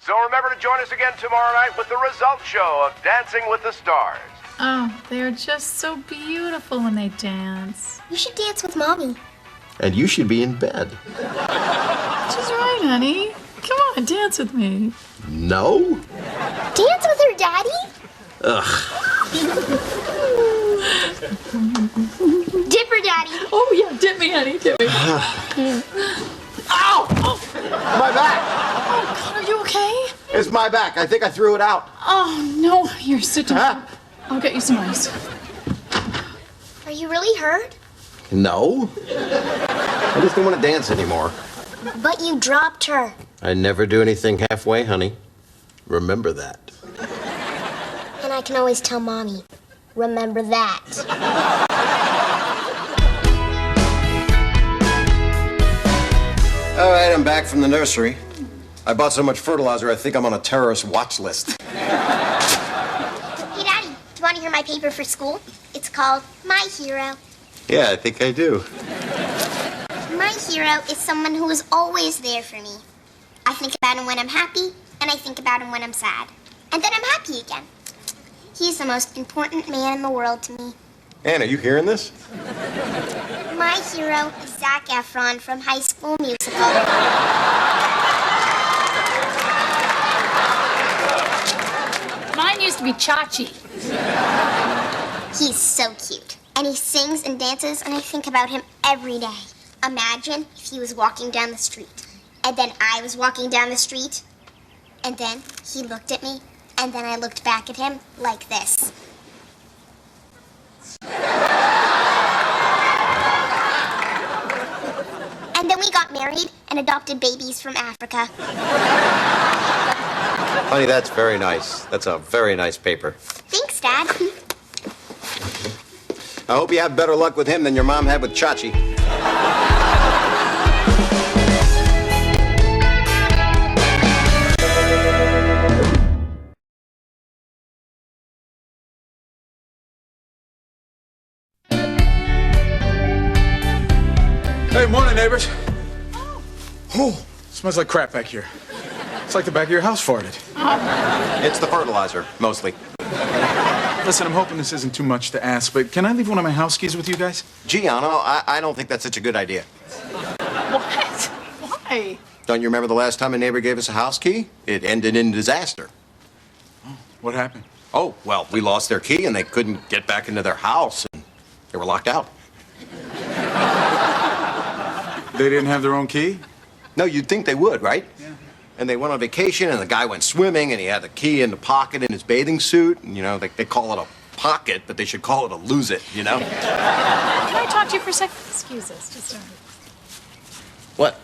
So remember to join us again tomorrow night with the results show of Dancing with the Stars. Oh, they're just so beautiful when they dance. You should dance with Mommy. And you should be in bed. She's right, honey. Come on, dance with me. No? Dance with her, Daddy? Ugh. Dip her, Daddy. Oh, yeah, dip me, honey, dip me. Ow! Oh. My back! Oh, God, are you okay? It's my back. I think I threw it out. Oh, no, here, sit down. I'll get you some ice. Are you really hurt? No. I just don't want to dance anymore. But you dropped her. I never do anything halfway, honey. Remember that. And I can always tell Mommy, remember that. All right, I'm back from the nursery. I bought so much fertilizer, I think I'm on a terrorist watch list. Hey, Daddy, do you want to hear my paper for school? It's called My Hero. Yeah, I think I do. My hero is someone who is always there for me. I think about him when I'm happy, and I think about him when I'm sad. And then I'm happy again. He's the most important man in the world to me. Ann, are you hearing this? My hero is Zac Efron from High School Musical. Mine used to be Chachi. He's so cute. And he sings and dances, and I think about him every day. Imagine if he was walking down the street, and then I was walking down the street, and then he looked at me, and then I looked back at him like this. And then we got married and adopted babies from Africa. Honey, that's very nice. That's a very nice paper. Thanks, Dad. I hope you have better luck with him than your mom had with Chachi. Hey, morning, neighbors. Oh, smells like crap back here. It's like the back of your house farted. It's the fertilizer, mostly. Listen, I'm hoping this isn't too much to ask, but can I leave one of my house keys with you guys? Gee, Onno, I don't think that's such a good idea. What? Why? Don't you remember the last time a neighbor gave us a house key? It ended in disaster. What happened? Oh, well, we lost their key and they couldn't get back into their house and they were locked out. They didn't have their own key? No, you'd think they would, right? Yeah. And they went on vacation and the guy went swimming and he had the key in the pocket in his bathing suit. And, you know, they call it a pocket, but they should call it a lose it, you know? Can I talk to you for a second? Excuse us, just a minute. What?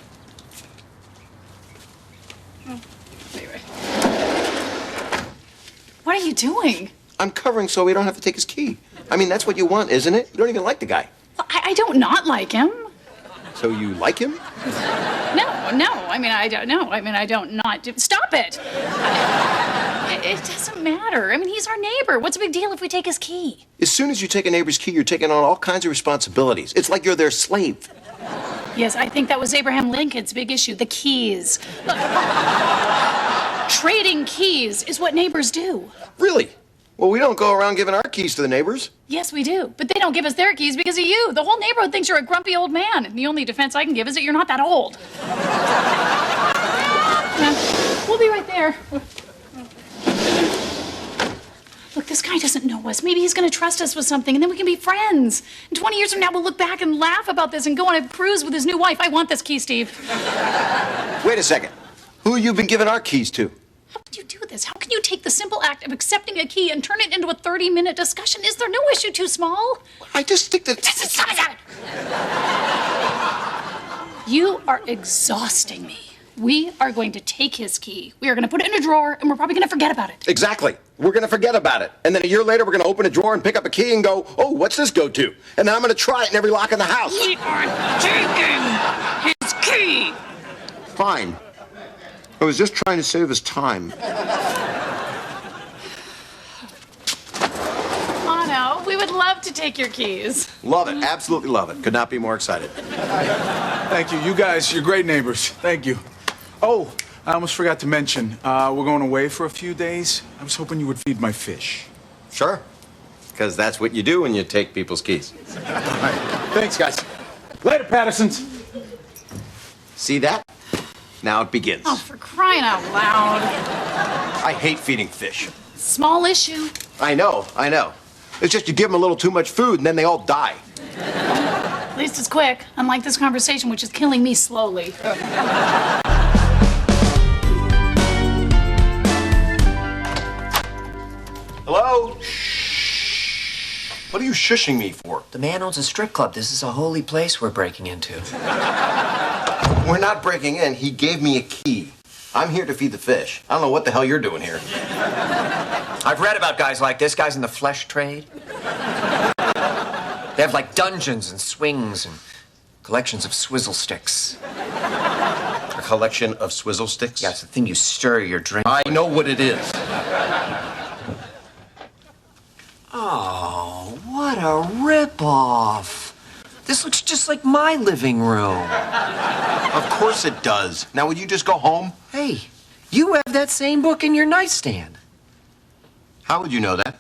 What are you doing? I'm covering so we don't have to take his key. I mean, that's what you want, isn't it? You don't even like the guy. Well, I don't not like him. So you like him? No. I mean, I don't know. I mean, I don't not. Stop it. It doesn't matter. I mean, he's our neighbor. What's the big deal if we take his key? As soon as you take a neighbor's key, you're taking on all kinds of responsibilities. It's like you're their slave. Yes, I think that was Abraham Lincoln's big issue, the keys. Look, trading keys is what neighbors do. Really? Well, we don't go around giving our keys to the neighbors. Yes, we do. But they don't give us their keys because of you. The whole neighborhood thinks you're a grumpy old man. And the only defense I can give is that you're not that old. We'll be right there. Look, this guy doesn't know us. Maybe he's going to trust us with something, and then we can be friends. And 20 years from now, we'll look back and laugh about this and go on a cruise with his new wife. I want this key, Steve. Wait a second. Who you been giving our keys to? How could you do this? How can you take the simple act of accepting a key and turn it into a 30-minute discussion? Is there no issue too small? I just think that... Stop it! You are exhausting me. We are going to take his key. We are going to put it in a drawer, and we're probably going to forget about it. Exactly. We're going to forget about it. And then a year later, we're going to open a drawer and pick up a key and go, oh, what's this go to? And then I'm going to try it in every lock in the house. We are taking his key. Fine. I was just trying to save us time. Onno, we would love to take your keys. Love it. Absolutely love it. Could not be more excited. Thank you. You guys, you're great neighbors. Thank you. Oh, I almost forgot to mention, we're going away for a few days. I was hoping you would feed my fish. Sure. Because that's what you do when you take people's keys. All right. Thanks, guys. Later, Pattersons. See that? Now it begins. Oh, for crying out loud. I hate feeding fish. Small issue. I know. It's just you give them a little too much food and then they all die. At least it's quick, unlike this conversation, which is killing me slowly. Hello? What are you shushing me for? The man owns a strip club. This is a holy place we're breaking into. We're not breaking in. He gave me a key. I'm here to feed the fish. I don't know what the hell you're doing here. I've read about guys like this, guys in the flesh trade. They have like dungeons and swings and collections of swizzle sticks. A collection of swizzle sticks? Yeah, it's the thing you stir your drink. I know what it is. Oh, what a ripoff. This looks just like my living room. Of course it does. Now, would you just go home? Hey, you have that same book in your nightstand. How would you know that?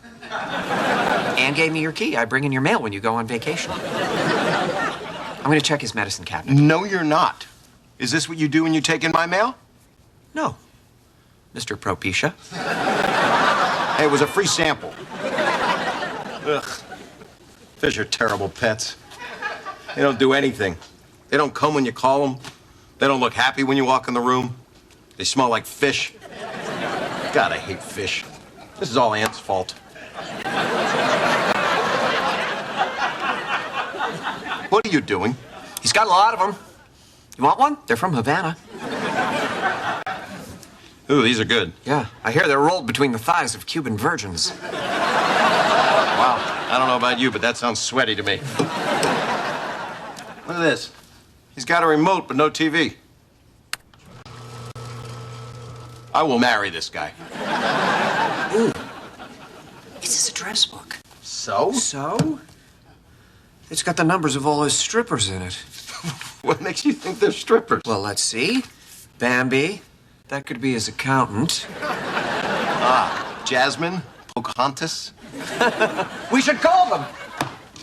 Anne gave me your key. I bring in your mail when you go on vacation. I'm going to check his medicine cabinet. No, you're not. Is this what you do when you take in my mail? No, Mr. Propecia. Hey, it was a free sample. Ugh. Fish are terrible pets. They don't do anything. They don't come when you call them. They don't look happy when you walk in the room. They smell like fish. God, I hate fish. This is all Aunt's fault. What are you doing? He's got a lot of them. You want one? They're from Havana. Ooh, these are good. Yeah, I hear they're rolled between the thighs of Cuban virgins. Wow, I don't know about you, but that sounds sweaty to me. Look at this. He's got a remote, but no TV. I will marry this guy. Ooh, it's his address book. So? So? It's got the numbers of all his strippers in it. What makes you think they're strippers? Well, let's see. Bambi. That could be his accountant. Jasmine? Pocahontas? We should call them.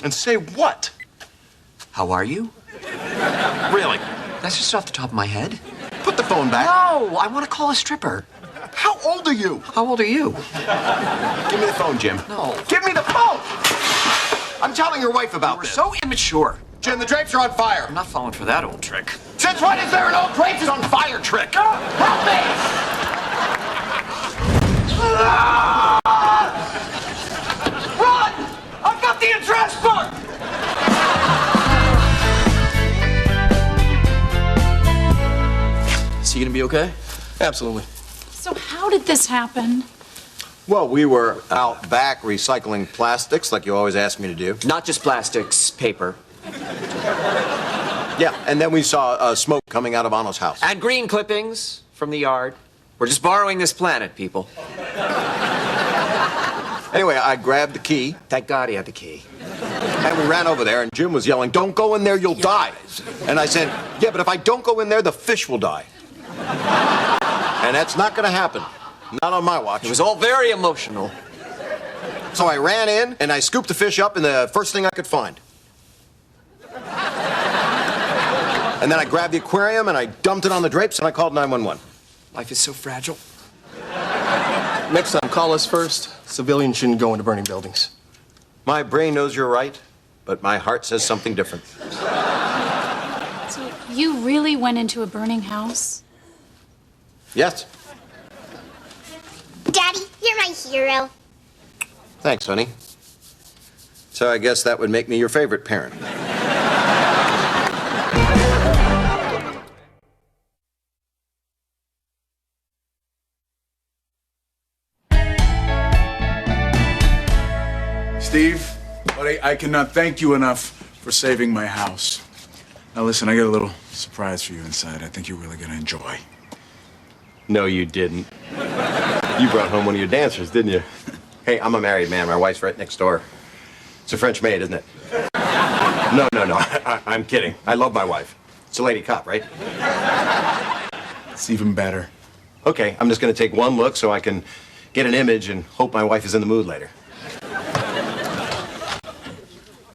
And say what? How are you? Really? That's just off the top of my head. Put the phone back. No, I want to call a stripper. How old are you? How old are you? Give me the phone, Jim. No. Give me the phone! I'm telling your wife about We're this. so immature. Jim, the drapes are on fire. I'm not falling for that old trick. Since when is there an old drapes on fire trick? Help me! Run! I've got the address book! Is he gonna be okay? Absolutely. So how did this happen? Well, we were out back recycling plastics like you always ask me to do. Not just plastics, paper. Yeah, and then we saw smoke coming out of Onno's house. And green clippings from the yard. We're just borrowing this planet, people. Anyway, I grabbed the key, Thank God he had the key. and we ran over there, and Jim was yelling, "Don't go in there, you'll die." And I said, "Yeah, but if I don't go in there, the fish will die." And that's not gonna happen. Not on my watch. It was all very emotional. So I ran in, and I scooped the fish up in the first thing I could find. And then I grabbed the aquarium, and I dumped it on the drapes, and I called 911. Life is so fragile. Next time, call us first. Civilians shouldn't go into burning buildings. My brain knows you're right, but my heart says something different. So you really went into a burning house? Yes? Daddy, you're my hero. Thanks, honey. So I guess that would make me your favorite parent. Steve, buddy, I cannot thank you enough for saving my house. Now listen, I got a little surprise for you inside. I think you're really gonna enjoy. No, you didn't. You brought home one of your dancers, didn't you? Hey, I'm a married man. My wife's right next door. It's a French maid, isn't it? No. I'm kidding. I love my wife. It's a lady cop, right? It's even better. Okay, I'm just going to take one look so I can get an image and hope my wife is in the mood later.